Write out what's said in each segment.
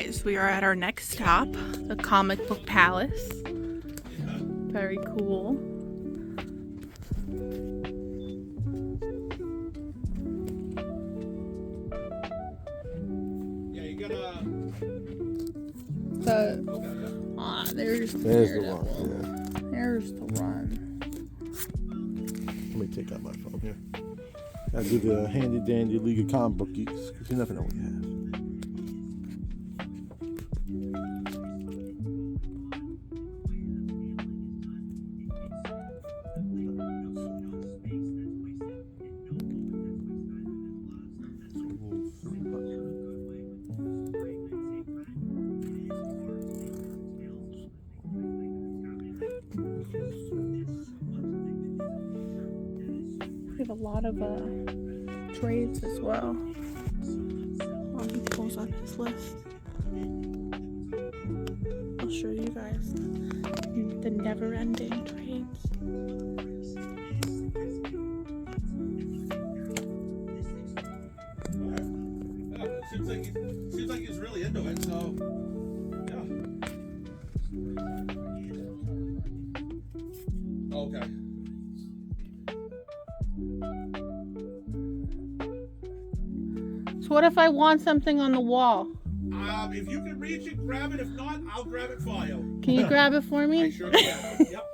guys, we are at our next stop, the Comic Book Palace. Very cool. Yeah, you gotta. There's the one. Yeah. There's the one. Let me take out my phone here. I'll do the handy dandy League of Comic Book Geeks, because you never know what you have. We have a lot of trades as well. While he pulls up his list, I'll show you guys the never-ending trades. Seems like he's really into it. So yeah. Okay. So what if I want something on the wall? If you can reach it, grab it. If not, I'll grab it for you. Can you grab it for me? I sure can. Yep.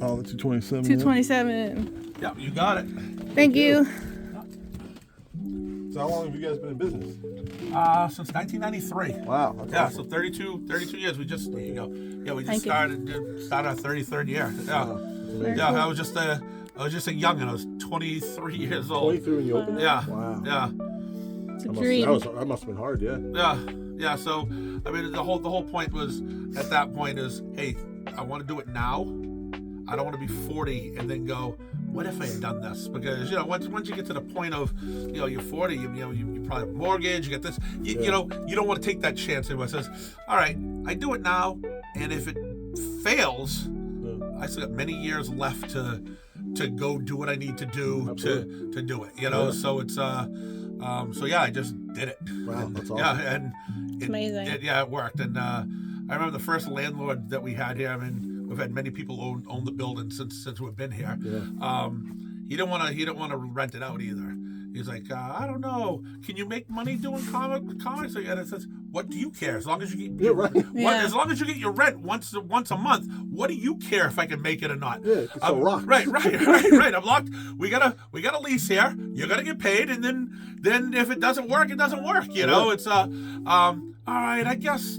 Oh, the 227. 227. Yep, you got it. Thank you. So how long have you guys been in business? Since 1993. Wow. That's Yeah, awesome. so 32 years. We just, there you go. Yeah, we just Thank started our 33rd year. Yeah. Wow. Yeah, I was just a youngin'. I was 23 years old. 23 when you opened it? Yeah. Wow. Yeah. It's a dream. That must have been hard, yeah. Yeah. So, I mean, the whole point was, at that point is, hey, I want to do it now. I don't want to be 40 and then go, what if I had done this? Because, once you get to the point of, you're 40, you probably have a mortgage, you get this, you don't want to take that chance. Everyone says, all right, I do it now, and if it fails, I still got many years left to go do what I need to do to do it. So it's so yeah, I just did it. Wow, that's awesome. Yeah, and It's amazing. It worked. And I remember the first landlord that we had here. I mean, we've had many people own the building since we've been here. Yeah. He didn't want to rent it out either. He's like, I don't know. Can you make money doing comics? And it says, what do you care? As long as you get as long as you get your rent once a month, what do you care if I can make it or not? Yeah, it's so rock. Right. I'm locked. We got a lease here. You're gonna get paid, and then if it doesn't work, it doesn't work. It's all right. I guess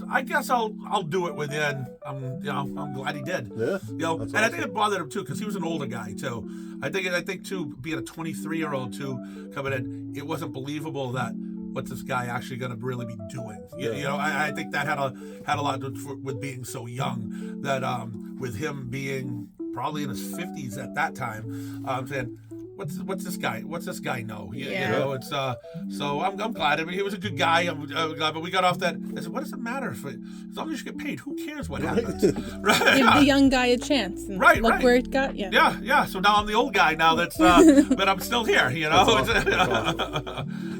I'll do it with you. And I'm glad he did. Yeah. And I think it bothered him too because he was an older guy too. I think too, being a 23-year-old too coming in, it wasn't believable that what's this guy actually going to really be doing. I think that had a lot to do with being so young. That with him being probably in his 50s at that time, saying, What's this guy? What's this guy know? It's so I'm glad. I mean, he was a good guy. I'm glad, but we got off that. I said, what does it matter as long as you get paid? Who cares what happens? Right? Give the young guy a chance. And look where it got. Yeah. So now I'm the old guy now. That's but I'm still here. That's awesome.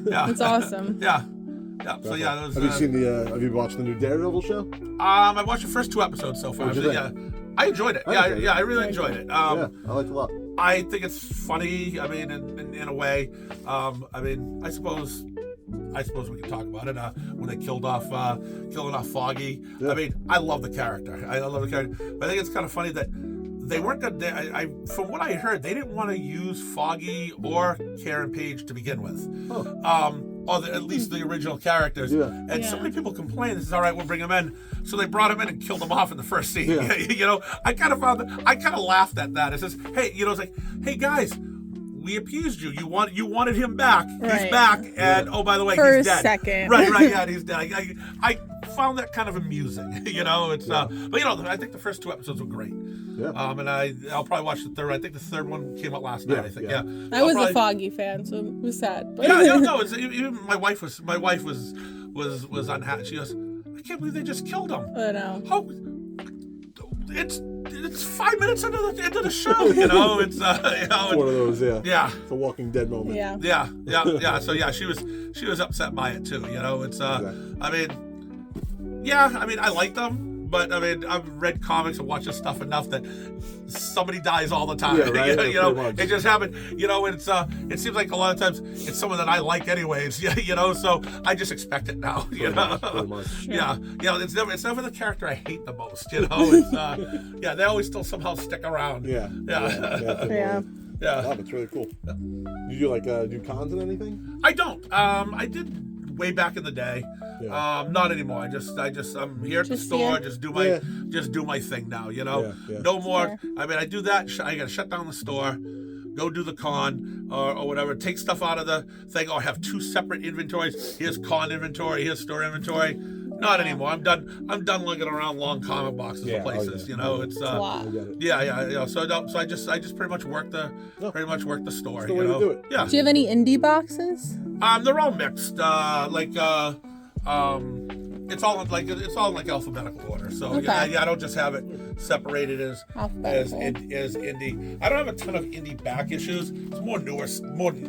Yeah. It's awesome. Yeah. So yeah. That was, have you seen Have you watched the new Daredevil show? I watched the first 2 episodes so far. Yeah. I enjoyed it. I really enjoyed it. I liked it a lot. I think it's funny. I mean, in a way. I mean, I suppose we can talk about it when they killing off Foggy. Yeah. I mean, I love the character. But I think it's kind of funny that they weren't good. From what I heard, they didn't want to use Foggy or Karen Page to begin with. Or at least the original characters. Yeah. And so many people complain, this is all right, we'll bring him in. So they brought him in and killed him off in the first scene. Yeah. I kind of laughed at that. It says, hey, it's like, hey guys, we appeased you. You wanted him back. Right. He's back. And oh, by the way, for he's dead. For a second. Right. Yeah, he's dead. I found that kind of amusing. It's but I think the first 2 episodes were great. Yeah. And I'll probably watch the thard. I think the third one came out last night. I think. Yeah. I was a Foggy fan, so it was sad. But no. Even my wife was unhappy. She goes, I can't believe they just killed him. I know. How? It's it's 5 minutes into the show. You know, it's It's one of those, yeah. It's a Walking Dead moment. Yeah. Yeah. So yeah, she was upset by it too. You know, it's Exactly. I mean, I like them, but I mean, I've read comics and watched this stuff enough that somebody dies all the time. Yeah, right? You know, Pretty much. it just happened. You know, it's it seems like a lot of times it's someone that I like anyways. Yeah, you know, so I just expect it now. You know, Pretty much. yeah, it's never the character I hate the most. You know, it's they always still somehow stick around. Yeah. Yeah. Yeah. Wow, that's really cool. You do do cons and anything? I don't. I did way back in the day. Yeah. Not anymore. I'm here at the Just store. here? Just do my thing now. You know, Yeah. no more. Sure. I mean, I do that. I gotta shut down the store, go do the con or whatever. Take stuff out of the thing, or have two separate inventories. Here's con inventory. Here's store inventory. Not anymore. I'm done. I'm done looking around long comic boxes Yeah, of places. yeah. You know, it's It's a lot. I get it. yeah. So I just pretty much work the store. That's the You way to know, do it. yeah. Do you have any indie boxes? They're all mixed. It's all in like alphabetical order. So Okay. I don't just have it separated as Alphabetical. indie. I don't have a ton of indie back issues. It's more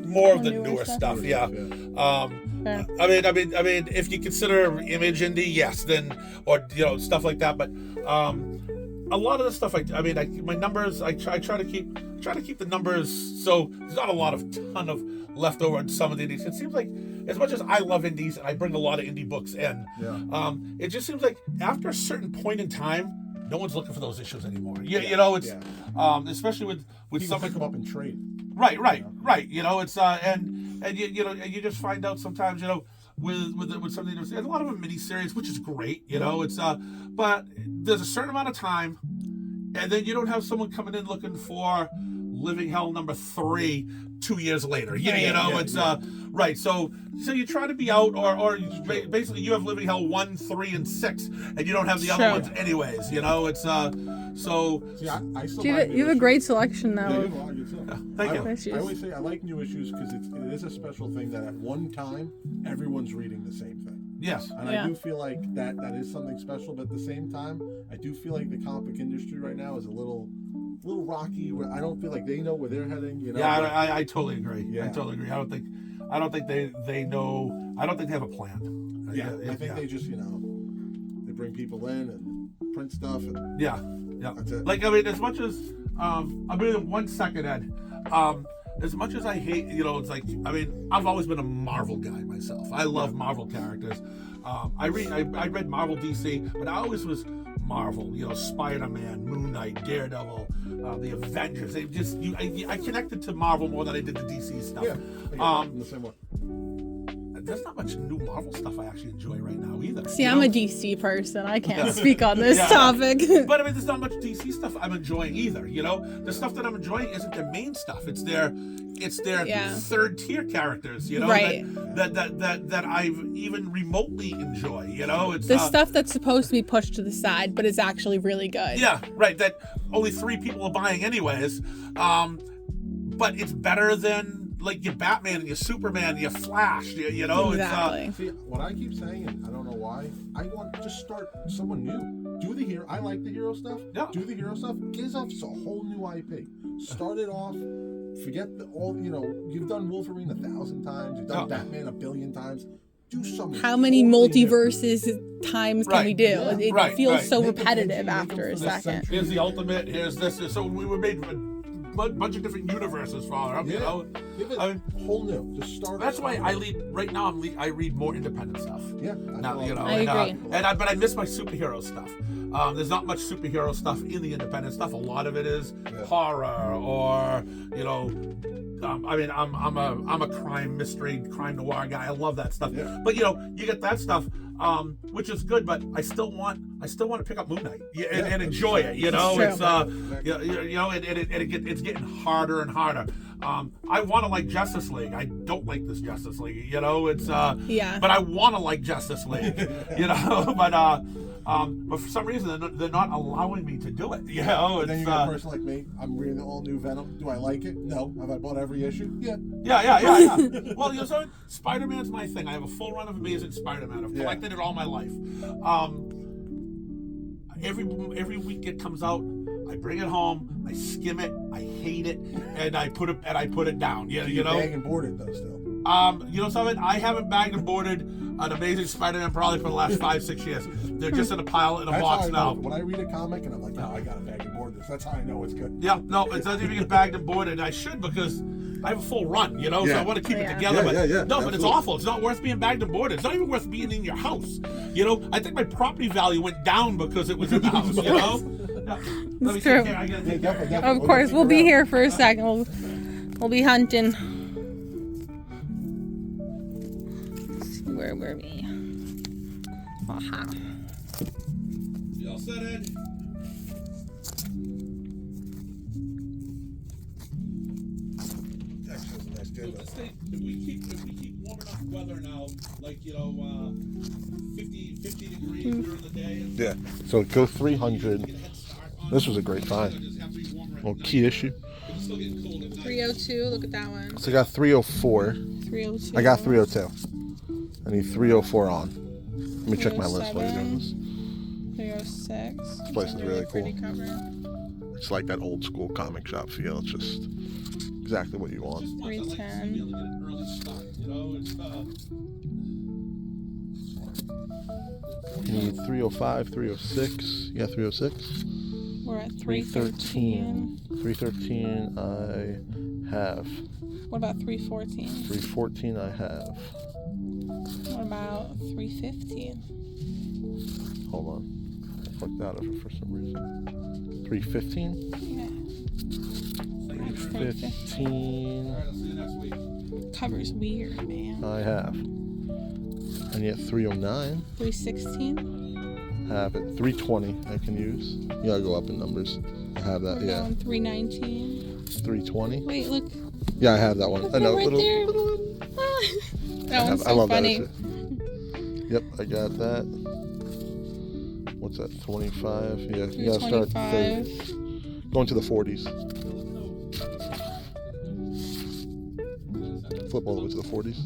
more of the newer stuff. Yeah. Fair. I mean, if you consider image indie, yes, then or stuff like that. But a lot of the stuff my numbers I try to keep the numbers so there's not a lot of ton of leftover on some of the indies. It seems like as much as I love indies and I bring a lot of indie books in, it just seems like after a certain point in time, no one's looking for those issues anymore. You know, it's especially with You some can pick them up and trade. right. You know, it's and you just find out sometimes with something there's a lot of them miniseries, which is great. You know, it's but there's a certain amount of time, and then you don't have someone coming in looking for Living Hell number 3 2 years later. Right. So you try to be out, or basically you have Living Hell 1, 3, and 6, and you don't have the other ones anyways. You know, it's so. See, I still You have a great selection Yeah, though. you have a lot of good stuff. Thank you. Issues. I always say I like new issues because it is a special thing that at one time everyone's reading the same thing. Yes. And Yeah. I do feel like that is something special, but at the same time, I do feel like the comic book industry right now is a little rocky. Where I don't feel like they know where they're heading. You know? Yeah, I totally agree. Yeah. I totally agree. I don't think they know. I don't think they have a plan. Yeah, I think they just they bring people in and print stuff and Yeah. that's it. Like, I mean, as much as I mean, 1 second, Ed. As much as I hate, it's like, I mean, I've always been a Marvel guy myself. I love Marvel characters. I read Marvel DC, but I always was Marvel. Spider-Man, Moon Knight, Daredevil, the Avengers. I connected to Marvel more than I did the DC stuff. Yeah, in the same way. There's not much new Marvel stuff I actually enjoy right now either. See, I'm a DC person. I can't speak on this topic. But I mean, there's not much DC stuff I'm enjoying either. The stuff that I'm enjoying isn't their main stuff. It's their third tier characters. Right. That I've even remotely enjoy. It's The stuff that's supposed to be pushed to the side, but is actually really good. Yeah, right. That only 3 people are buying anyways. But it's better than like your Batman and your Superman and your Flash. Exactly. See, what I keep saying, and I don't know why, I want to just start someone new. Do the hero. I like the hero stuff. Yeah. Do the hero stuff. Gives us a whole new IP. Start it off. Forget you've done Wolverine 1,000 times. You've done Batman 1 billion times. Do something. How many totally new. multiverses times can we do? Yeah. It feels so Make them repetitive edgy, make them after a for this second. century. Here's the ultimate. Here's this. So we were made a bunch of different universes for them. Give it I mean, whole new. Just start. That's why I read more independent stuff. Yeah. Now, I agree. But I miss my superhero stuff. There's not much superhero stuff in the independent stuff. A lot of it is horror or I mean, I'm a crime mystery, crime noir guy. I love that stuff. Yeah. But you get that stuff, which is good. But I still want to pick up Moon Knight and enjoy it. It's It's getting harder and harder. I want to like Justice League. I don't like this Justice League. It's But I want to like Justice League. But for some reason they're not allowing me to do it. And then you got a person like me. I'm reading the all new Venom. Do I like it? No. Have I bought every issue? Yeah. Yeah. Well, so Spider-Man's my thing. I have a full run of Amazing Spider-Man. I've collected it all my life. Every week it comes out. I bring it home, I skim it, I hate it, and I put it down. Yeah, you know. Bag and boarded though still. You know something? I haven't bagged and boarded an Amazing Spider-Man probably for the last 5-6 years. They're just in a pile in a That's box how I now. know. When I read a comic and I'm like, no, I gotta bag and board this. That's how I know it's good. Yeah, no, it doesn't even get bagged and boarded. I should because I have a full run, you know, so Yeah. I want to keep it Yeah. together. Yeah, but yeah, no, but it's absolutely. awful. It's not worth being bagged and boarded. It's not even worth being in your house. You know, I think my property value went down because it was in the house, you know? Yeah. Let me true. take care. I gotta Yeah, take care. definitely. Of course, we'll be here for a second. We'll be hunting. Let's see, where were we? Aha. You all set, Ed? Actually, that's good. Let's say if we keep warm enough weather now, like 50 degrees during the day. And Yeah. So go 300. get a head start on This it, was a great find. just have to be warmer at Well, night. key issue. It's still getting cold at night. 302. Look at that one. So I got 304. 302. I got 302. I need 304 on. Let me check my list while you're doing this. 306. This place is really Pretty cool. cover. It's like that old school comic shop feel. It's just exactly what you want. Just once I like to be 310. able to get an early start, you know? It's You need 305, 306. Yeah, 306. We're at 313. 313 I have. What about 314? 314 I have. What about 315? Hold on. I fucked out of it for some reason. 315? Yeah. 315 all right, I'll see you next week. Cover's weird, man. I have. And yet 309 316? have it. 320 I can use. You gotta go up in numbers. I have that, We're yeah. going 319. 320. Wait, look. Yeah, I have that one. Look I know, right little. there. I Ah, that one's I so love funny. that shit. Yep, I got that. What's that? 25. Yeah, you gotta start 325. going to the 40s. Flip all the way to the 40s.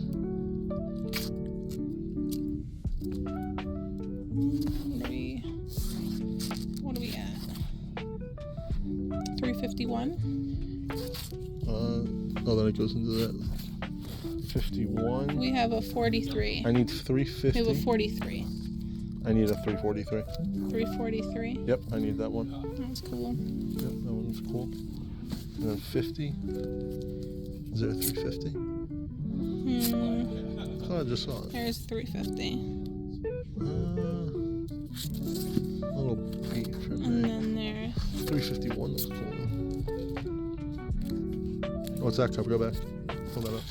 What are we at? 351? Oh, then it goes into that. 51. We have a 43. I need We have a 350. 43. I need a 343. 343. Yep, I need that one. That's cool. Yep, that one's cool. And then 50. Is there a 350? Oh, I just saw it. There's 350. A little beat for And me. then there's 351 looks cool. What's that cover? Go back. Pull that up.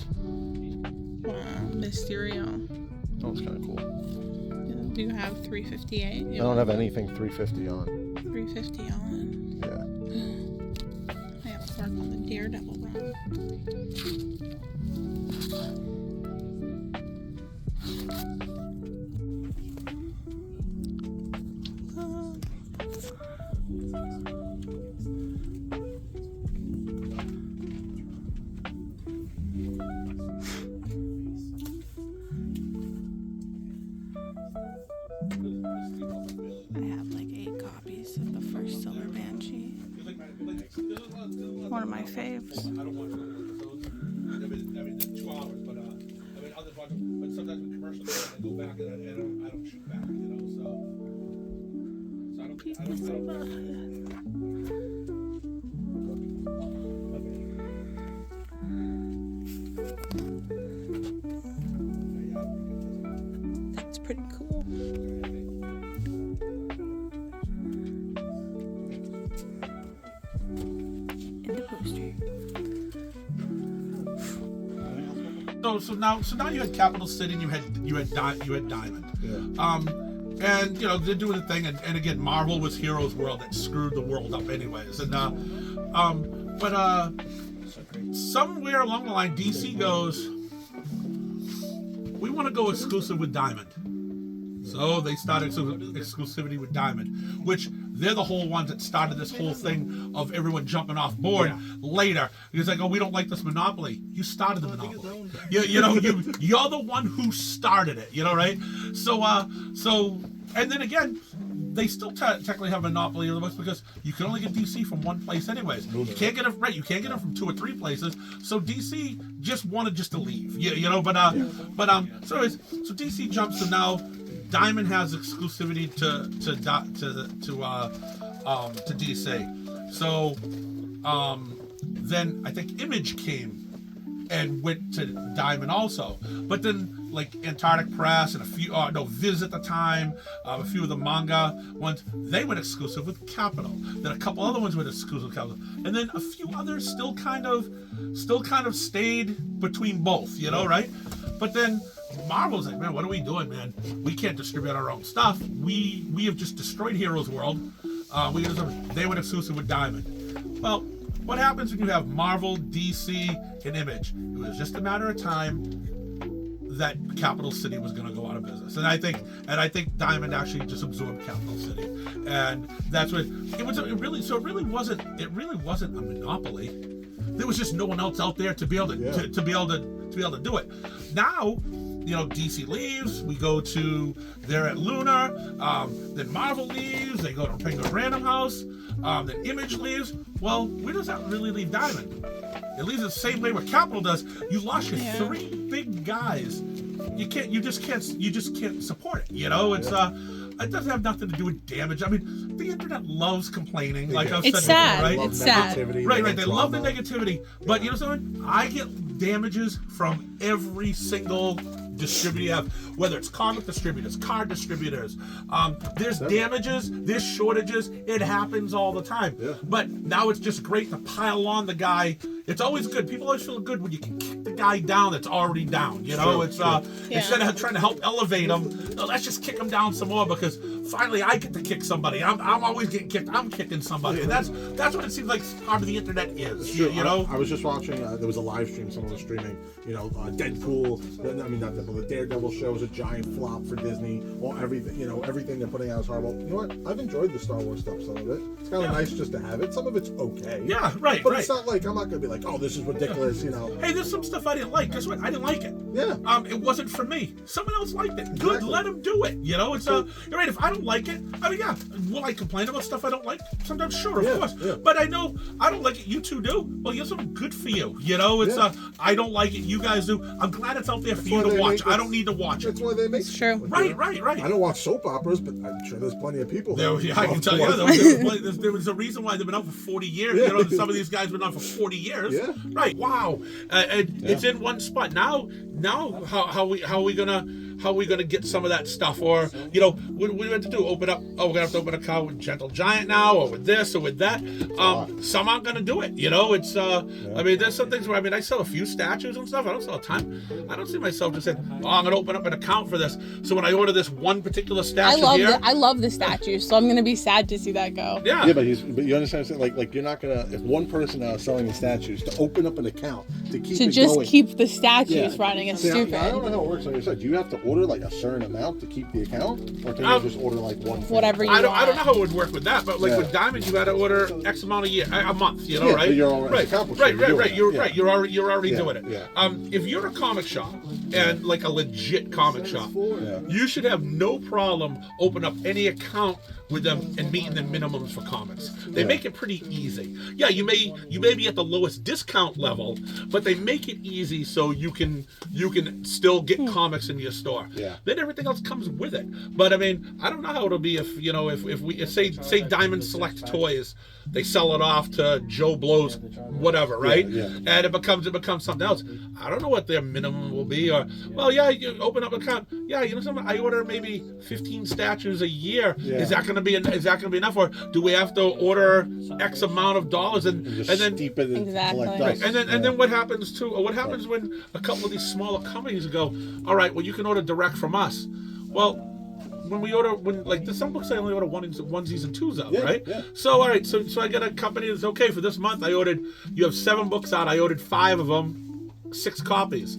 Mysterio. Oh, it's kind of cool. Do you have 358? I don't have anything 350 on. 350 on. Yeah. I have to work on the Daredevil run. I have like 8 copies of the first Silver Banshee. One of my faves. I don't watch those episodes. I mean, 2 hours, but others watch them. But sometimes with commercials, I go back and I don't shoot back, you know. So I don't. That's pretty cool. In the poster. So now you had Capital City and you had Diamond. Yeah. And you know they're doing the thing, and again Marvel was Heroes World that screwed the world up anyways, and but somewhere along the line DC goes, we want to go exclusive with Diamond. So they started exclusivity with Diamond, which they're the whole ones that started this whole thing of everyone jumping off board later. It's like, oh, we don't like this monopoly. You started the monopoly. You know, you're the one who started it. You know, right? So and then again, they still technically have a monopoly of the books because you can only get DC from one place anyways. You can't get them You can't get them from 2 or 3 places. So DC just wanted to leave. You know, so DC jumps. So now Diamond has exclusivity to DC. So then I think Image came and went to Diamond also. But then like Antarctic Press and Viz at the time, a few of the manga ones, they went exclusive with Capital. Then a couple other ones went exclusive with Capital. And then a few others still kind of stayed between both, you know, right? But then Marvel's like, man, what are we doing, man? We can't distribute our own stuff. We have just destroyed Heroes World. They went exclusive with Diamond. Well, what happens when you have Marvel, DC, and Image? It was just a matter of time that Capital City was going to go out of business, and I think Diamond actually just absorbed Capital City, and that's what it was. It really wasn't a monopoly. There was just no one else out there to be able to do it. Now, you know, DC leaves. We go to they're at Lunar. Then Marvel leaves. They go to Penguin Random House. Then Image leaves. Well, where does that really leave Diamond? It leaves the same way what Capital does. You lost your 3 big guys. You just can't support it. You know, it's it doesn't have nothing to do with damage. I mean, the internet loves complaining. Like I've said before, right? It's sad. Right. They love the negativity. But you know something? I get damages from every single distributor you have, whether it's comic distributors, card distributors. There's damages, there's shortages. It happens all the time. Yeah. But now it's just great to pile on the guy. It's always good. People always feel good when you can kick the guy down that's already down. You know, instead of trying to help elevate him, let's just kick him down some more because finally I get to kick somebody. I'm always getting kicked. I'm kicking somebody, and that's what it seems like part of the internet is. You know, I was just watching. There was a live stream. Someone was streaming. You know, Deadpool. I mean, not Deadpool. The Daredevil show was a giant flop for Disney. Well, everything. You know, everything they're putting out is horrible. You know what? I've enjoyed the Star Wars stuff. Some of it. It's kind of nice just to have it. Some of it's okay. Yeah, right. But it's not like I'm not gonna be like, oh, this is ridiculous. You know. Hey, there's some stuff I didn't like. Guess what? I didn't like it. Yeah. It wasn't for me. Someone else liked it. Good. Let them do it. You know, it's you're right. If I don't like it, I mean, yeah. Will I complain about stuff I don't like? Sometimes, sure, of course. Yeah. But I know I don't like it. You two do. Well, you have something good for you. You know, it's I don't like it. You guys do. I'm glad it's out there for you to watch. I don't need to watch it. That's why they make it. True. Right. I don't watch soap operas, but I'm sure there's plenty of people. I can tell you, there was a reason why they've been out for 40 years. You know, some of these guys have been out for 40 years. Yeah. Right. Wow. It's in one spot. Now, how are we gonna get some of that stuff? Or, you know, what do we have to do? Open up? Oh, we're gonna have to open an account with Gentle Giant now, or with this, or with that. Some aren't gonna do it. You know, it's. I mean, there's some things where I sell a few statues and stuff. I don't sell a ton. I don't see myself just saying, oh, I'm gonna open up an account for this. So when I order this one particular statue I love the statue, so I'm gonna be sad to see that go. Yeah. Yeah, but you understand? What I'm saying? Like you're not gonna, if one person is selling the statues, to open up an account to keep it just going. Keep the statues running is stupid. I don't know how it works on your side. Do you have to order like a certain amount to keep the account, or can you just order like one thing? Whatever you want. I don't know how it would work with that, but like with Diamond, you got to order X amount a month. You know, right? But you're already right. You're already doing it. Yeah. If you're a comic shop and like a legit comic shop, you should have no problem open up any account with them and meeting the minimums for comics. They make it pretty easy. Yeah, you may be at the lowest discount level, but they make it easy so you can still get comics in your store. Yeah. Then everything else comes with it. But I mean, I don't know how it'll be if we say Diamond Select Toys, they sell it off to Joe Blow's whatever, right? Yeah. And it becomes something else. I don't know what their minimum will be. Or you open up an account. Yeah, you know something. I order maybe 15 statues a year. Yeah. Is that going to be enough, or do we have to order X amount of dollars and then steep it Exactly. collect dust. and then what happens what happens when a couple of these smaller companies go, all right, well, you can order direct from us. Well, some books I only order onesies and twos of, right? Yeah. So all right, so I get a company that's okay for this month. You have 7 books out. I ordered 5 of them, 6 copies.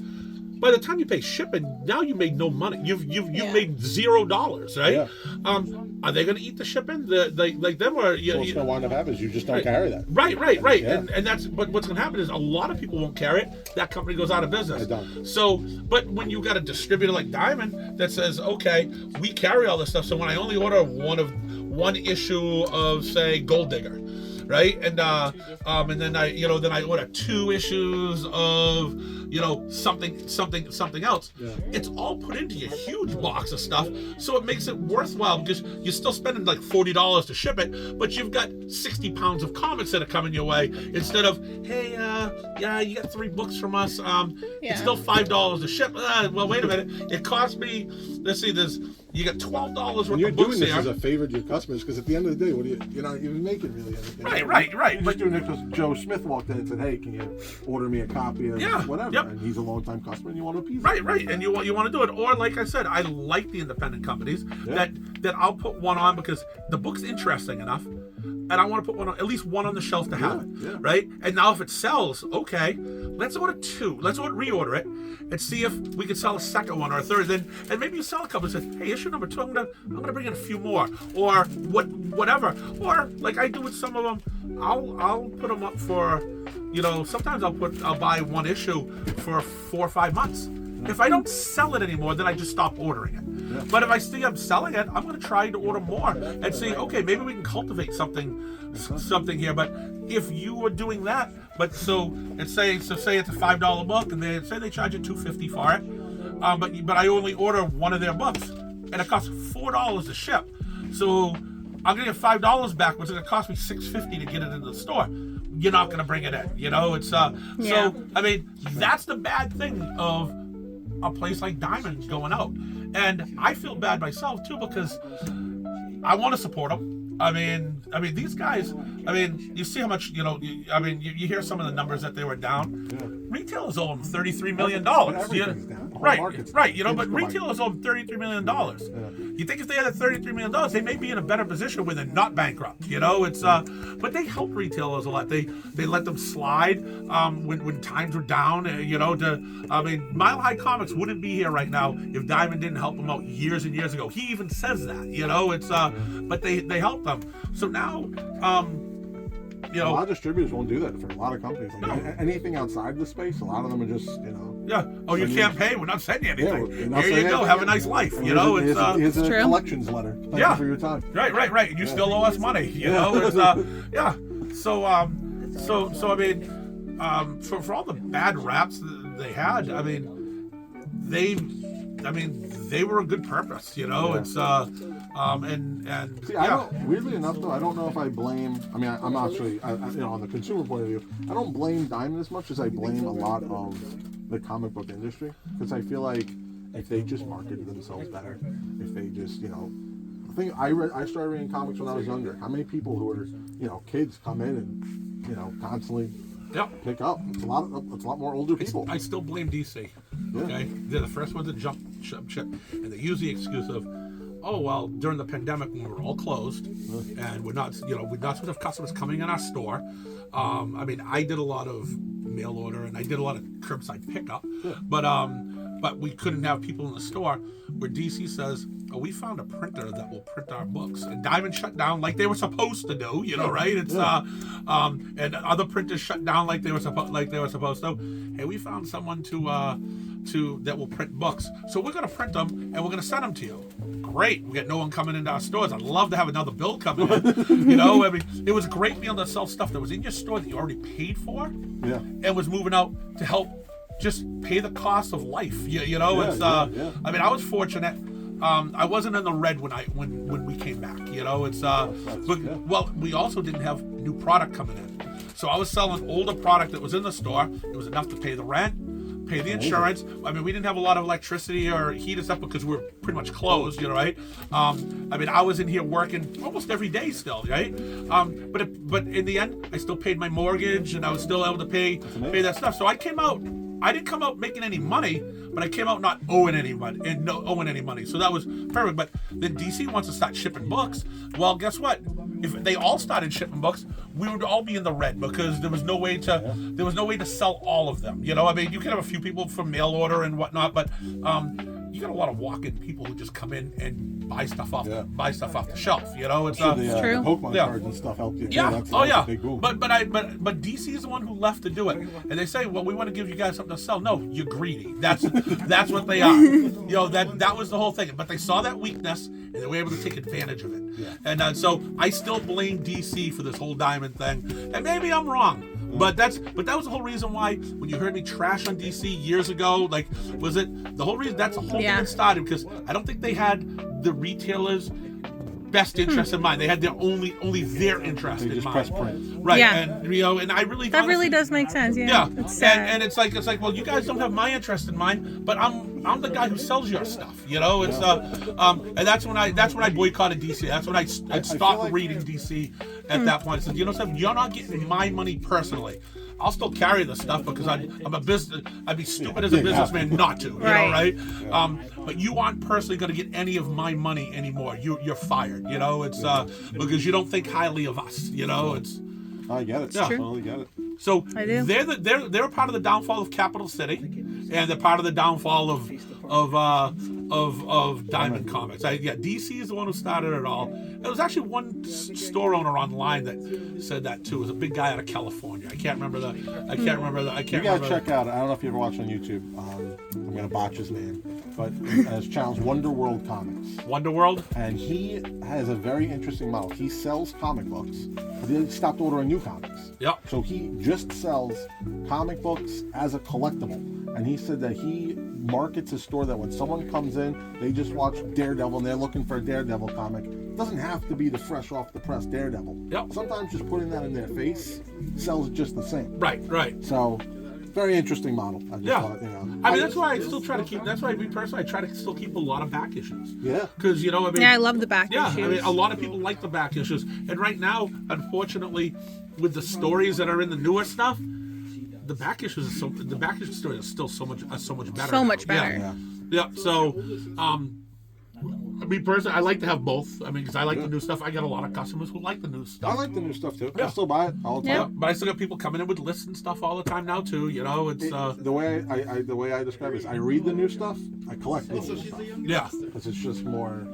By the time you pay shipping, now you made no money. You've made $0, right? Yeah. Are they going to eat the shipping? Like them, or what's going to wind up happening is you just don't carry that. Right. Yeah. And that's, but what's going to happen is a lot of people won't carry it. That company goes out of business. They don't. So, but when you got a distributor like Diamond that says, okay, we carry all this stuff, so when I only order one one issue of, say, Gold Digger, right? And then I order 2 issues of, something else. Yeah. It's all put into a huge box of stuff, so it makes it worthwhile because you're still spending like $40 to ship it, but you've got 60 pounds of comics that are coming your way instead of, hey, you got 3 books from us. It's still $5 to ship. Well, wait a minute. It cost me. Let's see. You got $12 worth And you're of books doing this here. as a favor to your customers because at the end of the day, what do you're not even making really anything. Right. You're just doing it because Joe Smith walked in and said, "Hey, can you order me a copy of whatever?" Yep. And he's a longtime customer, and you want to appease him. Right, and you want to do it, or like I said, I like the independent companies that I'll put one on because the book's interesting enough, and I want to put at least one on the shelf to have it, right? And now if it sells, okay, let's order 2, let's reorder it, and see if we can sell a second one or a third. And maybe you sell a couple and say, hey, issue number 2, I'm gonna bring in a few more, or whatever, or like I do with some of them, I'll put them up for. Sometimes I'll buy one issue for 4 or 5 months. If I don't sell it anymore, then I just stop ordering it. Yeah. But if I see I'm selling it, I'm going to try to order more and see, okay, maybe we can cultivate something here. But if you are doing that, say it's a $5 book, and they say they charge you $2.50 for it, but I only order one of their books, and it costs $4 to ship. So I'm going to get $5 back, which is going to cost me $6.50 to get it into the store. You're not going to bring it in, It's So I mean, that's the bad thing of a place like Diamond going out, and I feel bad myself too because I want to support them. I mean, these guys. I mean, you see how much you hear some of the numbers that they were down. Yeah. Retailers owe them $33 million. Everything's down. The whole market's Right. down. But retailers owe them $33 million. Yeah. You think if they had $33 million, they may be in a better position where they're not bankrupt. But they help retailers a lot. They let them slide when times were down. Mile High Comics wouldn't be here right now if Diamond didn't help them out years and years ago. He even says that. But they help them. So now. A lot of distributors won't do that for a lot of companies. Anything outside the space, a lot of them are just, Yeah. Oh, you can't pay? We're not sending you anything. Yeah, Here you go. Have a nice life. Here's a true. collections letter. Thank you for your time. Right. You still owe us money. So I mean, for all the bad raps that they had, they were a good purpose. It's See, I don't. Weirdly enough, though, I don't know if I blame. I mean, I'm actually, on the consumer point of view, I don't blame Diamond as much as I blame a lot of the comic book industry, because I feel like if they just marketed themselves better, if they just, I think I started reading comics when I was younger. How many people who are, kids come in and, constantly pick up? It's a lot more older people. I still blame DC. Okay, they're the first ones to jump ship, and they use the excuse of, oh well, during the pandemic when we were all closed, and we're not supposed to have customers coming in our store. I did a lot of mail order and I did a lot of curbside pickup, but we couldn't have people in the store. Where DC says, oh, we found a printer that will print our books, and Diamond shut down like they were supposed to do. Right? It's and other printers shut down like they were supposed to. Hey, we found someone that will print books, so we're going to print them and we're going to send them to you. Great. We got no one coming into our stores. I'd love to have another bill coming in. It was great being able to sell stuff that was in your store that you already paid for, and was moving out to help just pay the cost of life. I was fortunate. I wasn't in the red when we came back. We also didn't have new product coming in, so I was selling older product that was in the store. It was enough to pay the rent, pay the insurance. We didn't have a lot of electricity or heat and stuff because we were pretty much closed, right? I was in here working almost every day still, right? But in the end, I still paid my mortgage and I was still able to pay that stuff. So I didn't come out making any money, but I came out not owing any money. So that was perfect. But then DC wants to start shipping books. Well, guess what? If they all started shipping books, we would all be in the red because there was no way to sell all of them. You could have a few people from mail order and whatnot, but you got a lot of walk-in people who just come in and buy stuff off the shelf. You know, it's Sure, the true. Pokemon cards and stuff helped you too. yeah, That's yeah. a big boom. But DC is the one who left to do it, and they say, well, we want to give you guys something to sell. No, you're greedy. That's what they are. You know, that was the whole thing. But they saw that weakness, and they were able to take advantage of it. Yeah. And so I still blame DC for this whole diamond thing, and maybe I'm wrong. But that was the whole reason why when you heard me trash on DC years ago, like, was it the whole reason? That's the whole thing that started, because I don't think they had the retailers' best interest in mind. They had their only their interest in mind. Press print. Right. Yeah. And you know, and I really That really does make sense. Yeah. yeah, It's sad. and it's like, well, you guys don't have my interest in mind, but I'm the guy who sells your stuff. You know, it's and that's when I boycotted DC. That's when I stopped like- reading DC at that point. I said, you know something, you're not getting my money personally. I'll still carry the stuff because I'm a business. I'd be stupid as a businessman not to. You know, right? But you aren't personally going to get any of my money anymore. You're fired. You know, it's because you don't think highly of us. You know, it's. I get it. Yeah. I totally get it. So I do. they're a part of the downfall of Capital City, and they're part of the downfall of Diamond Comics. DC is the one who started it all. There was actually one store owner online that said that too. It was a big guy out of California. I can't remember the. You gotta check out. I don't know if you ever watched on YouTube. I'm gonna botch his name, but his channel's Wonder World Comics. Wonder World. And he has a very interesting model. He sells comic books, but he stopped ordering new comics. Yep. So he just sells comic books as a collectible. And he said that he markets his store that when someone comes in, they just watch Daredevil and they're looking for a Daredevil comic. It doesn't have to be the fresh off the press Daredevil. Yep. Sometimes just putting that in their face sells just the same. Right. So, very interesting model. I just thought, you know. I mean, that's why I still try to keep. That's why me personally, I try to still keep a lot of back issues. Yeah. Because you know, I mean. Yeah, I love the back Yeah, issues. I mean, a lot of people like the back issues, and right now, unfortunately, with the stories that are in the newer stuff, the back issues are the back issue stories are still so much better. So much better. Yeah. So, me personally, I like to have both. I mean, because I like the new stuff. I got a lot of customers who like the new stuff. I like the new stuff too. Yeah. I still buy it all the time. Yeah, but I still got people coming in with lists and stuff all the time now too. You know, it's The way I describe it is I read the new stuff, I collect the new stuff. yeah. Because it's just more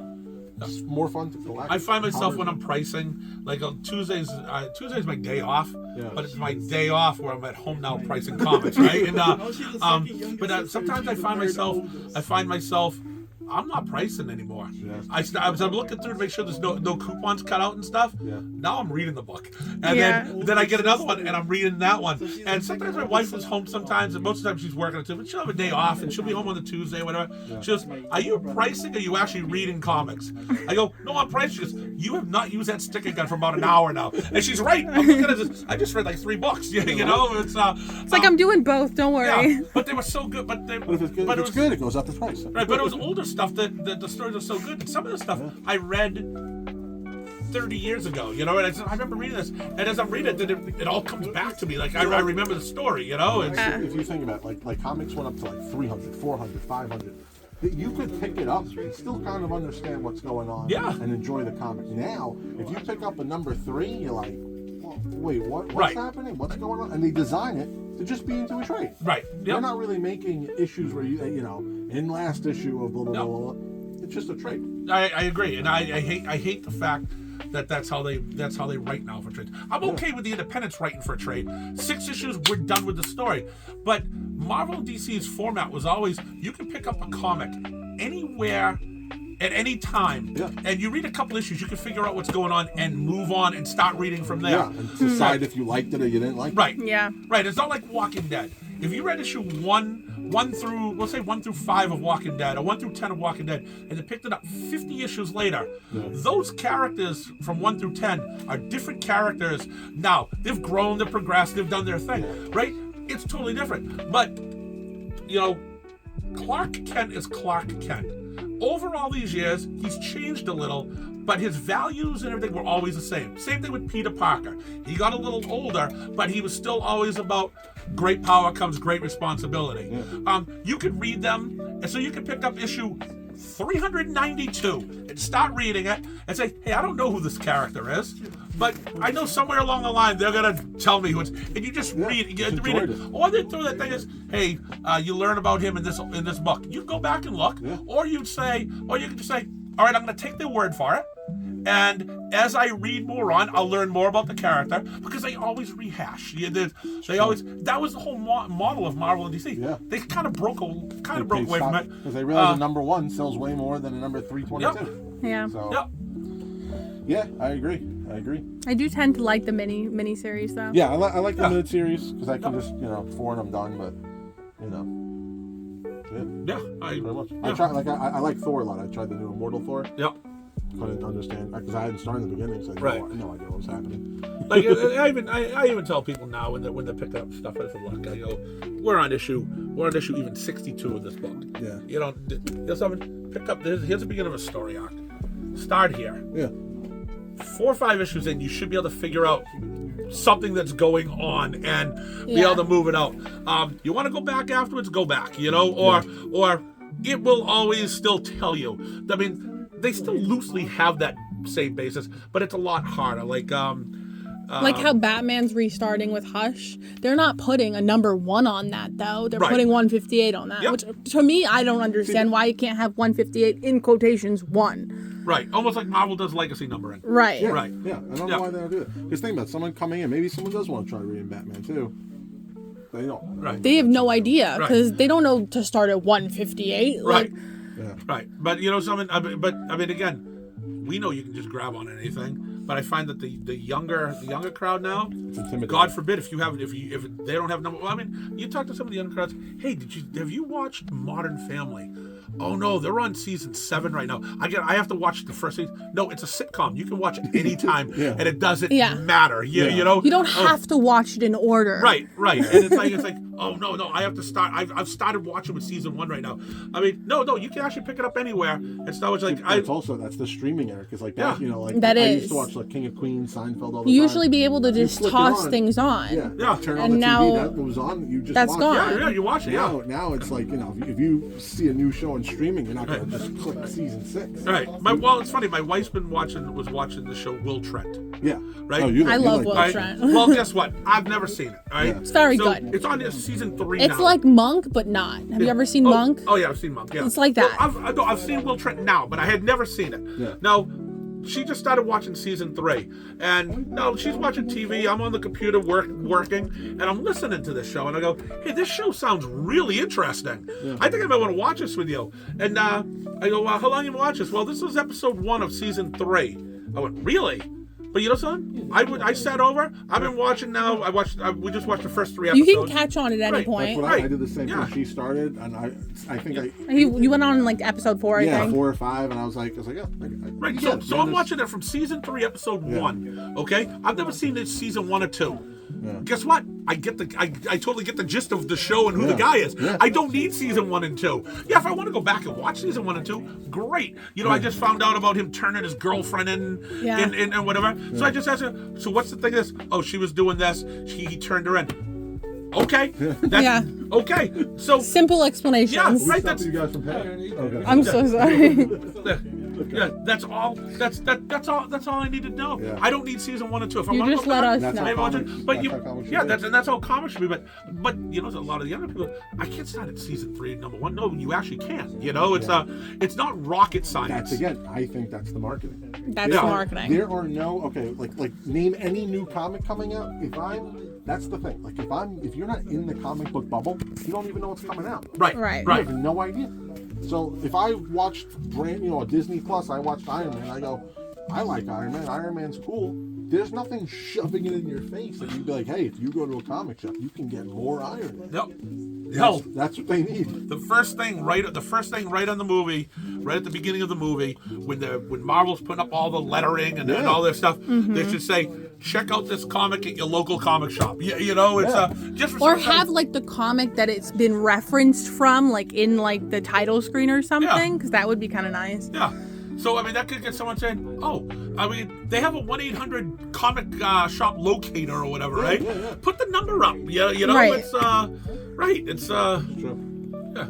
fun to collect. I find myself when I'm pricing, like on Tuesdays my day off, but it's my day off where I'm at home now pricing comics, right? And but sometimes I find myself. I'm not pricing anymore. Yeah. I'm looking through to make sure there's no coupons cut out and stuff. Yeah. Now I'm reading the book, and Yeah. then I get another one and I'm reading that one. And sometimes my wife is home sometimes, and most of the time she's working too. But she'll have a day off and she'll be home on the Tuesday, or whatever. She goes, "Are you pricing? Or are you actually reading comics?" I go, "No, I'm pricing." She goes, "You have not used that sticker gun for about an hour now," and she's right. I'm looking at this. I just read like 3 books. You know, it's Like I'm doing both. Don't worry. yeah. But they were so good. But if it's good, it goes up the price. Right, but it was older stuff that the stories are so good. And some of the stuff I read 30 years ago, you know, and I remember reading this, and as I'm reading it, it all comes back to me. Like I remember the story, you know. It's, If you think about it, like comics went up to like 300, 400, 500. You could pick it up and still kind of understand what's going on and enjoy the comic. Now, if you pick up a number 3, you're like, well, wait, what's happening? What's going on? And they design it to just be into a trade. Right. They're not really making issues where you know, in last issue of blah blah blah. It's just a trade. I agree, and I hate the fact that that's how they write now for trades. I'm okay with the independents writing for a trade. 6 issues, we're done with the story. But Marvel and DC's format was always you can pick up a comic anywhere at any time, and you read a couple issues, you can figure out what's going on and move on and start reading from there. Yeah, and decide if you liked it or you didn't like it. Right. Yeah. Right. It's not like Walking Dead. If you read issue 1 through, let's say 1 through 5 of Walking Dead, or 1 through 10 of Walking Dead, and they picked it up 50 issues later, those characters from 1 through 10 are different characters now. They've grown, they've progressed, they've done their thing, right? It's totally different. But, you know, Clark Kent is Clark Kent. Over all these years, he's changed a little, but his values and everything were always the same. Same thing with Peter Parker. He got a little older, but he was still always about great power comes great responsibility. You could read them, and so you could pick up issue 392 and start reading it and say, hey, I don't know who this character is, But I know somewhere along the line they're gonna tell me what's, and you just read it. Or they throw that thing is, hey, you learn about him in this book. You go back and look, or you can just say, all right, I'm gonna take their word for it, and as I read more on, I'll learn more about the character because they always rehash. They always, that was the whole model of Marvel and DC. Yeah. They kind of broke away from it because they realized a number 1 sells way more than a number 322. Yeah. So, yeah, I agree. I do tend to like the mini series though. Yeah, I like the mid series because I can just 4 and I'm done. But I pretty much. I try I like Thor a lot. I tried the new Immortal Thor. Yeah. Couldn't understand because I hadn't started in the beginning, so I had no idea what was happening. Like I even tell people now when they're picking up stuff, I said, look, I go, we're on issue even 62 of this book. Yeah. There's something, pick up. Here's the beginning of a story arc. Start here. Yeah. 4 or 5 issues in, you should be able to figure out something that's going on and be able to move it out. You want to go back afterwards, go back. Or it will always still tell you. I mean, they still loosely have that same basis, but it's a lot harder. Like how Batman's restarting with Hush. They're not putting a number 1 on that though. They're Right. putting 158 on that. Yep. Which to me, I don't understand why you can't have 158 in quotations 1. Right, almost like Marvel does legacy numbering. Right. Yeah, Right. Yeah, I don't know why they don't do it. Because think about it, someone coming in, maybe someone does want to try reading Batman too. They don't. Right. They have no idea Right. because they don't know to start at 158. Right. Yeah. Right. But something. But again, we know you can just grab on anything. But I find that the younger crowd now, It's intimidating. God forbid if they don't have number. Well, I mean, you talk to some of the younger crowds. Hey, have you watched Modern Family? Oh no, they're on season 7 right now. I have to watch the first season. No, it's a sitcom. You can watch it anytime, and it doesn't matter. You don't have to watch it in order. Right. And it's like, oh no, I have to start. I've started watching with season 1 right now. I mean, no, you can actually pick it up anywhere. It's not like It's also that's the streaming era because that I is. used to watch like King of Queens, Seinfeld all the You time. usually be able to just flick it toss on. things on. Yeah. Turn on And the now TV. That was on. You just that's watch gone. It. Yeah, you watch it. Now it's like if you see a new show on streaming, you're not gonna just click season 6. Right. It's funny. My wife's been watching the show Will Trent. Yeah. Right? Oh, you I love like Will that. Right? Trent. Well, guess what? I've never seen it. All right. Yeah. It's very So good. It's on season 3 It's now. like Monk, but not. Have you ever seen Monk? Oh yeah, I've seen Monk. Yeah. It's like that. Well, I've seen Will Trent now, but I had never seen it. Yeah. Now, she just started watching season 3, and no, she's watching TV. I'm on the computer working, and I'm listening to this show, and I go, "Hey, this show sounds really interesting. I think I might want to watch this with you." And I go, "Well, how long you watch this?" Well, this was episode 1 of season 3. I went, "Really?" But you know something? I sat over. I've been watching now. We just watched the first 3 You episodes. can catch on at any Right. point. That's what I did the same Yeah. thing. She started, and I think You went on like episode 4, I think. 4 or 5, and I was like, yeah. Right, so I'm watching it from season 3, episode 1. Okay, I've never seen it season 1 or 2. Yeah. Guess what? I totally get the gist of the show and who the guy is. Yeah. I don't need season 1 and 2. Yeah, if I want to go back and watch season 1 and 2, great. I just found out about him turning his girlfriend in and whatever. So I just asked her, so what's the thing is? Oh, she was doing this. He turned her in. Okay. That's, okay. So Simple explanations. Yeah, right. Stop you guys from paying. Okay. I'm so sorry. yeah, that's all. That's all I need to know. Yeah. I don't need season 1 and 2. If I You want to just go let back, us That's know. how maybe I'll comics- just- but that's you, how comics should yeah, be. that's how comics should be. But a lot of the younger people, I can't start at season 3, number 1. No, you actually can't. It's not rocket science. That's again. I think that's the marketing. That's the marketing. There are no like name any new comic coming out. That's the thing. Like if you're not in the comic book bubble, you don't even know what's coming out. Right. You have no idea. So if I watched Disney Plus, I watched Iron Man. I go, I like Iron Man. Iron Man's cool. There's nothing shoving it in your face that you'd be like, hey, if you go to a comic shop, you can get more Iron Man. No. That's what they need. The first thing right on the movie, right at the beginning of the movie, when Marvel's putting up all the lettering and all this stuff, they should say, check out this comic at your local comic shop. It's just for Or some have like the comic that it's been referenced from, like in like the title screen or something, because that would be kind of nice. Yeah. So, I mean, that could get someone saying, oh, I mean, they have a 1-800 comic shop locator or whatever, right? Yeah. Put the number up. Right. It's, right. It's, True. yeah.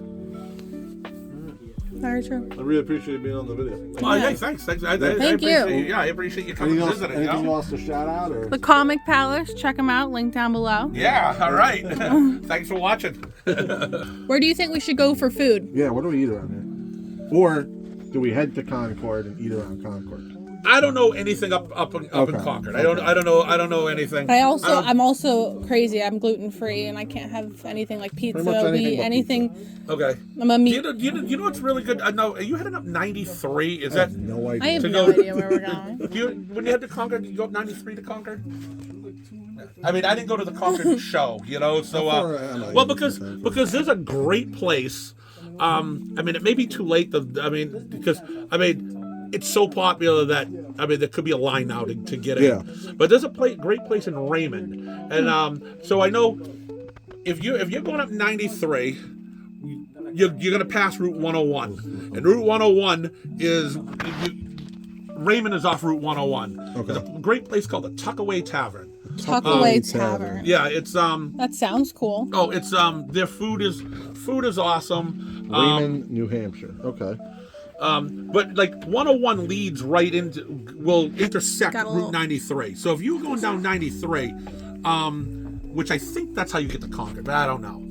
Very true. I really appreciate you being on the video. Oh, hey, thanks. I Thank you. appreciate Yeah, I appreciate you coming and visiting. Anything you want us to shout out? Or? The Comic Palace. Check them out. Link down below. Yeah, all right. Thanks for watching. Where do you think we should go for food? Yeah, what do we eat around here? Or do we head to Concord and eat around Concord? I don't know anything up in Concord. I don't know anything. I'm also crazy. I'm gluten free and I can't have anything like pizza, wheat, anything. Okay. I'm a meat. You know what's really good? No, are you heading up 93? Is I that? have no idea. I have no idea where we're going. When you head to Concord, did you go up 93 to Concord? I mean, I didn't go to the Concord show, you know. So, well, because there's a great place. I mean, it may be too late. Because it's so popular that there could be a line now to get in. Yeah. But there's a great place in Raymond, and so I know if you're going up 93, you're going to pass Route 101, and Route 101 is Raymond is off Route 101. Okay. There's a great place called the Tuckaway Tavern. Tuckaway Tavern. Yeah, it's That sounds cool. Oh, it's their food is awesome. Raymond, New Hampshire. Okay. But like 101 leads right will intersect Route 93. So if you're going down 93, which I think that's how you get to Concord, but I don't know.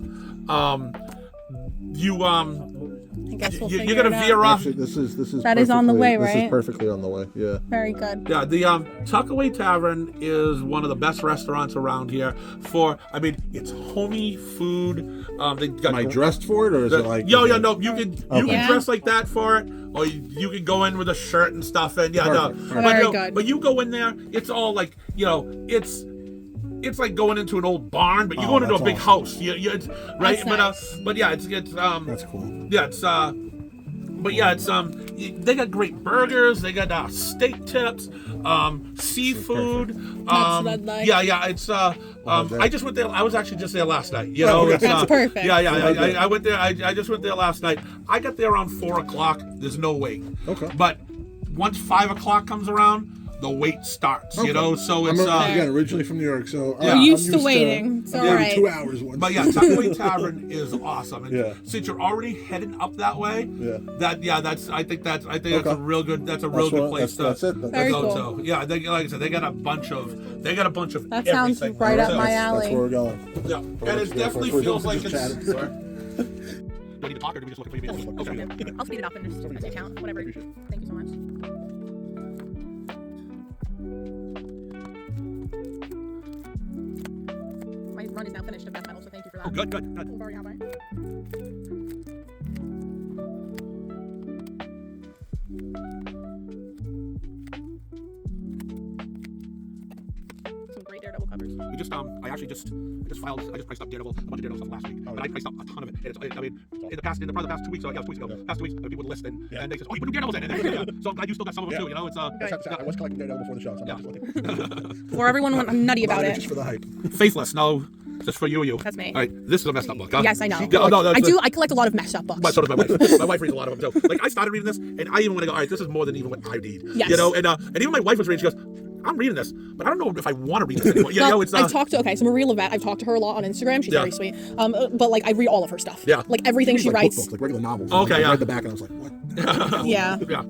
I guess we'll you're gonna veer off. Actually, this is That is on the way, right? This is perfectly on the way. Yeah. Very good. Yeah, the Tuckaway Tavern is one of the best restaurants around here. It's homey food. They got. Am I dressed for it, or is it like? No. You can Yeah. dress like that for it, or you can go in with a shirt and stuff. And yeah, Perfect. no. Perfect. Very good. But you go in there, it's all like it's like going into an old barn, but you're going into a that's big awesome. house. It's, right, That's but yeah, it's That's cool. yeah, it's they got great burgers, they got steak tips, seafood. That's what I'd like. Yeah, it's I just went there. I was actually just there last night. You know, okay. it's, That's perfect. Yeah, I went there. I just went there last night. I got there around 4:00. There's no wait. Okay. But once 5:00 comes around, the wait starts. Okay. You know, so it's again, originally from New York, so Yeah. We're I'm used to waiting. It's all maybe right. 2 hours once. But yeah, Tuckaway Tavern is awesome. And Yeah. since you're already heading up that way, I think that's a real good place That's it. Very go cool. to. Yeah, like I said, they got a bunch of That sounds everything. right up So, my That's alley. where we're going. Yeah, and it definitely We're feels like just it's. chatting. Sorry. Do I need to talk or do we just look for you? Okay. I'll speed it up and just as you count. Whatever. Thank you so much. My run is now finished of Best Metal, so thank you for that. Oh, good. I'm very happy. Some great Daredevil covers. We just I just priced up Daredevil, a bunch of Daredevil stuff last week, but I priced up a ton of it. And in the past 2 weeks, so yeah, 2 weeks ago, past 2 weeks, people would list and they said, oh, you put new Daredevils in it. Yeah. So I'm glad you still got some of them too. You know, it's I was collecting Daredevil before the show. So For everyone went nutty about it. Just for the hype. Faithless. No, just for you. That's me. All right, this is a messed up book. Huh? Yes, I know. Yeah, no, I do. I collect a lot of messed up books. But so does my wife. My wife reads a lot of them too. Like I started reading this, and I even want to go. All right, this is more than even what I need. Yes. You know, and even my wife was reading. She goes, "I'm reading this, but I don't know if I want to read this anymore." You know, it's. I've talked to so Marie Levette. I've talked to her a lot on Instagram. She's very sweet. But like I read all of her stuff. Yeah. Like everything she writes. Books, like regular novels. Okay, I read the back and I was like, what? Yeah. Yeah.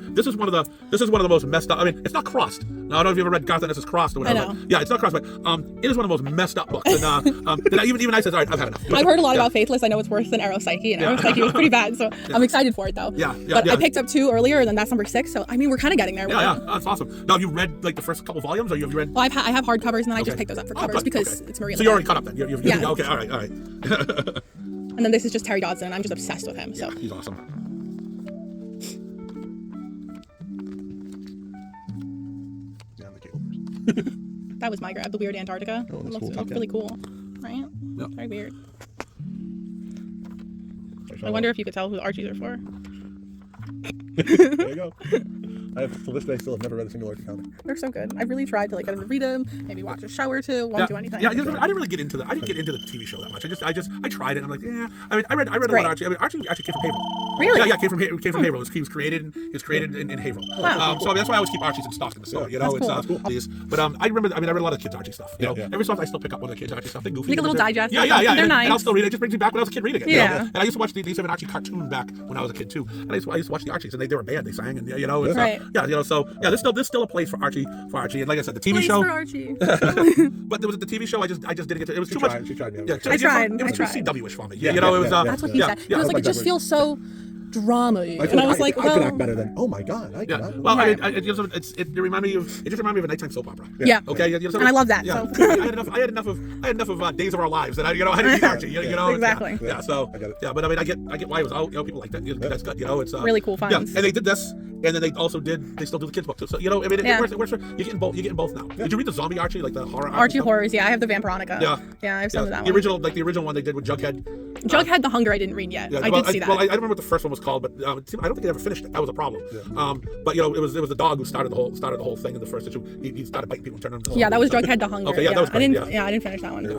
This is one of the most messed up. I mean, it's not crossed. Now, I don't know if you ever read Garth Ennis's Crossed or whatever. I know. Yeah, it's not crossed, but it is one of the most messed up books. And even I said, all right, I've had enough. I've heard a lot about Faithless. I know it's worse than Arrow Psyche, and Arrow Psyche was pretty bad. So I'm excited for it though. But I picked up 2 earlier, and then that's number 6. So I mean, we're kind of getting there. Yeah, that's awesome. Now, have you read like the first couple volumes, or have you read? Well, I have hardcovers, and then I just picked those up for covers good, because it's Marie. So you're already caught up then. Yeah. Okay. All right. And then this is just Terry Dodson, and I'm just obsessed with him. So He's awesome. Yeah, the cable first. that was my grab, the Weird Antarctica. Oh, that's It cool. looks really cool, right? Yeah. Very weird. I wonder if you could tell who the Archies are for. There you go. I have, to this day, still have never read a single Archie comic. They're so good. I really tried to get them to read them, maybe watch a show or two. Won't do anything. Yeah, I didn't really get into I didn't get into the TV show that much. I tried it. And I'm like, yeah. I mean, I read a lot of Archie. I mean, Archie actually came from Haverhill. Really? Yeah, it came from Haverhill. He was created in Haverhill. Wow. So that's why I always keep Archies in stock in the store. You know, That's it's these. But I remember. I mean, I read a lot of kids Archie stuff. You know, Yeah. every so often I still pick up one of the kids Archie stuff. They're goofy. Like a little digest. Yeah. They're nice. And I'll still read it. It just brings me back when I was a kid reading it. you know? Yeah. And I used to watch they used to have an Archie cartoon back when I was a kid too. And I used to watch the Archies, and they were a band. They sang, and you know, it's, Right. yeah, you know. So yeah, there's still a place for Archie. And like I said, the TV Place show. for Archie. But there was the TV show. I just didn't get to. It was too much. She tried. Yeah, I tried. It was too I tried. CW-ish for me. Yeah, You know, yeah, it was. yeah, That's what he yeah, said. yeah. He was like, I it just like feels so drama-y. I And I was like, I can well, act better than. Oh my god, I Yeah. can. Well, Right. I mean, it just reminded me of a nighttime soap opera. yeah. Okay. You know, And I love that, Yeah. so. I had enough of Days of Our Lives, and I had to be Archie. You know. it's, Exactly. Yeah. So. I get it. Yeah. But I mean, I get why it was out. You know, people like that. You know, that's good. You know, it's Really cool Yeah. finds. And they did this, and then they also did. They still do the kids book too. So you know, I mean, Yeah. it works. You're getting both. You're getting both now. Did you read the zombie Archie, like the horror Archie stuff? horrors. Yeah, I have the Vampironica. Yeah. Yeah, I have some of that The one. original one they did with Jughead. Jughead the Hunger I didn't read yet. Yeah, I well, did see that. Well, I don't remember what the first one was called, but I don't think they ever finished it. That was a problem. Yeah. But you know, it was the dog who started the whole thing in the first issue. He started biting people and turning them into Yeah, that was zombies. Jughead the Hunger. Okay, yeah, that was I great, didn't. yeah. I didn't finish that one. Yeah.